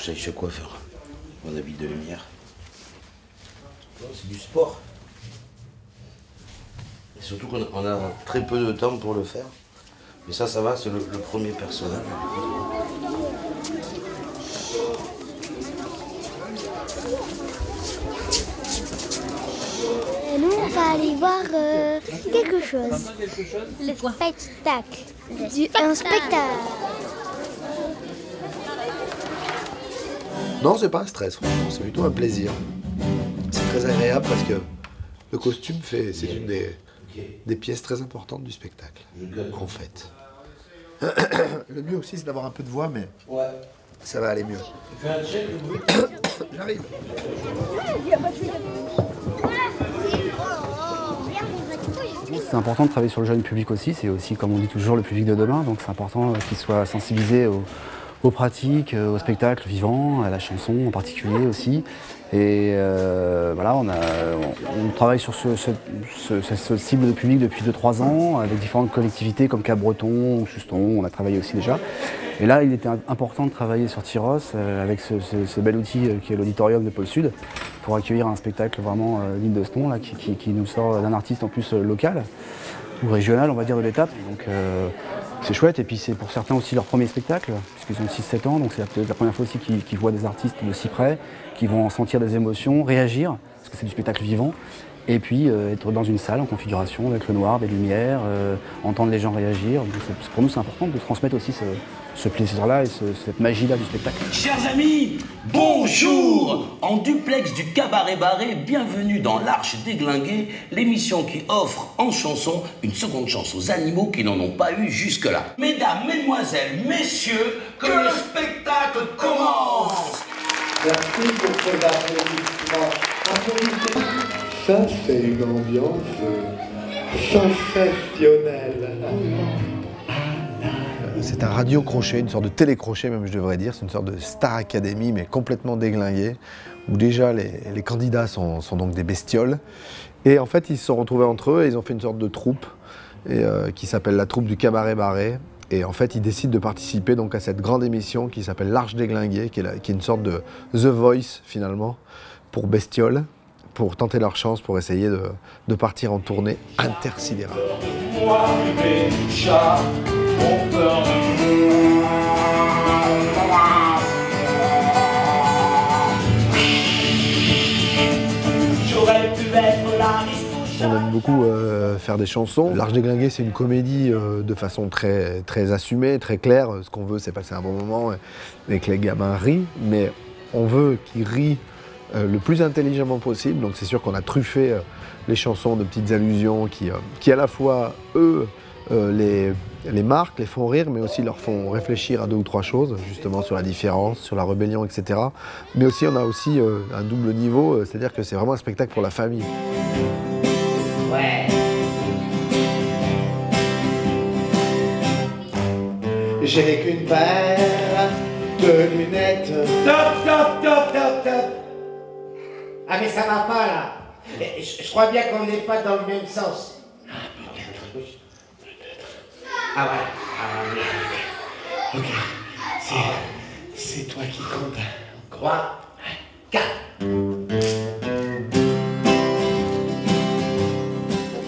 j'aille chez le coiffeur. Mon habit de lumière. C'est du sport. Et surtout qu'on a très peu de temps pour le faire. Mais ça va, c'est le premier personnage. Et nous, on va aller voir quelque chose. Le spectacle. Un spectacle. Non, c'est pas un stress, franchement, c'est plutôt un plaisir. C'est très agréable parce que le costume, c'est une des pièces très importantes du spectacle, en fait. Le mieux aussi, c'est d'avoir un peu de voix, mais ça va aller mieux. J'arrive. C'est important de travailler sur le jeune public aussi, c'est aussi, comme on dit toujours, le public de demain, donc c'est important qu'il soit sensibilisé aux pratiques, au spectacle vivant, à la chanson en particulier aussi. Et voilà, on travaille sur ce cible de public depuis 2-3 ans, avec différentes collectivités comme Cap-Breton ou Suston, on a travaillé aussi déjà. Et là, il était important de travailler sur Tyros avec ce bel outil qui est l'auditorium de Pôle Sud, pour accueillir un spectacle vraiment digne de ce nom, là, qui nous sort d'un artiste en plus local, ou régional, on va dire, de l'étape. Donc c'est chouette, et puis c'est pour certains aussi leur premier spectacle, puisqu'ils ont 6-7 ans, donc c'est peut-être la première fois aussi qu'ils voient des artistes de si près, qui vont en sentir des émotions, réagir, parce que c'est du spectacle vivant, et puis être dans une salle en configuration avec le noir, des lumières, entendre les gens réagir. Donc, pour nous, c'est important de transmettre aussi ce plaisir-là et cette magie-là du spectacle. Chers amis, bonjour! En duplex du Cabaret Barré, bienvenue dans l'Arche Déglinguée, l'émission qui offre en chanson une seconde chance aux animaux qui n'en ont pas eu jusque-là. Mesdames, mesdemoiselles, messieurs, que le spectacle commence! Merci pour ces applaudissements. Ça, c'est une ambiance sensationnelle. C'est un radio-crochet, une sorte de télécrochet même je devrais dire, c'est une sorte de Star Academy mais complètement déglinguée, où déjà les candidats sont donc des bestioles. Et en fait ils se sont retrouvés entre eux et ils ont fait une sorte de troupe qui s'appelle la troupe du Cabaret Barré. Et en fait ils décident de participer donc à cette grande émission qui s'appelle l'Arche Déglinguée, qui est une sorte de The Voice finalement, pour bestioles, pour tenter leur chance, pour essayer de partir en tournée intersidérale. On aime beaucoup faire des chansons. L'Arche Déglinguée, c'est une comédie de façon très, très assumée, très claire. Ce qu'on veut, c'est passer un bon moment et que les gamins rient, mais on veut qu'ils rient le plus intelligemment possible. Donc c'est sûr qu'on a truffé les chansons de petites allusions qui à la fois, eux, les marquent, les font rire, mais aussi leur font réfléchir à 2 ou 3 choses, justement sur la différence, sur la rébellion, etc. Mais aussi, on a aussi un double niveau, c'est-à-dire que c'est vraiment un spectacle pour la famille. Ouais. Je n'ai qu'une paire de lunettes. Top. Ah mais ça va pas là. Je crois bien qu'on n'est pas dans le même sens. Ah ouais. Ok. C'est toi qui compte. 3, 4.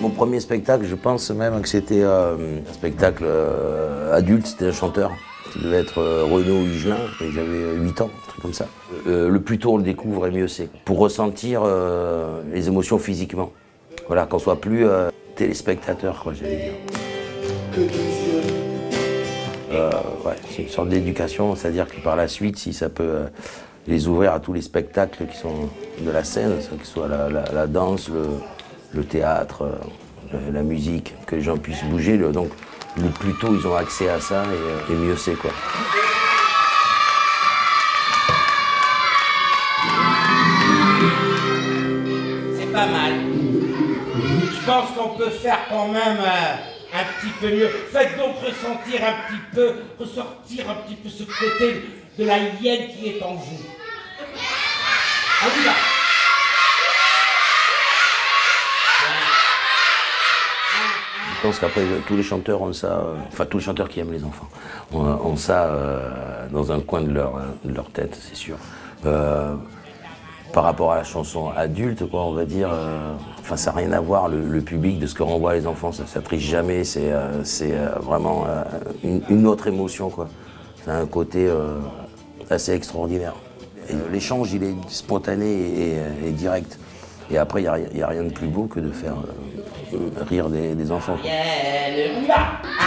Mon premier spectacle, je pense même que c'était un spectacle adulte, c'était un chanteur. qui devait être Renaud Hugelin, et j'avais 8 ans, un truc comme ça. Le plus tôt on le découvre, et mieux c'est. Pour ressentir les émotions physiquement. Voilà, qu'on soit plus téléspectateur, quoi, j'allais dire. Ouais, c'est une sorte d'éducation, c'est-à-dire que par la suite, si ça peut les ouvrir à tous les spectacles qui sont de la scène, que ce soit la danse, le théâtre, la musique, que les gens puissent bouger, donc le plus tôt ils ont accès à ça, et mieux c'est, quoi. C'est pas mal. Je pense qu'on peut faire quand même un petit peu mieux. Faites donc ressortir un petit peu ce côté de la hyène qui est en vous. On y va. Je pense qu'après, tous les chanteurs ont ça, enfin tous les chanteurs qui aiment les enfants, ont ça dans un coin de leur tête, c'est sûr. Par rapport à la chanson adulte, quoi, on va dire, enfin ça n'a rien à voir, le public de ce que renvoient les enfants, ça ne triche jamais, c'est vraiment une autre émotion, quoi. C'est un côté assez extraordinaire. L'échange, il est spontané et direct. Et après, il n'y a rien de plus beau que de faire rire des enfants, quoi. On y va.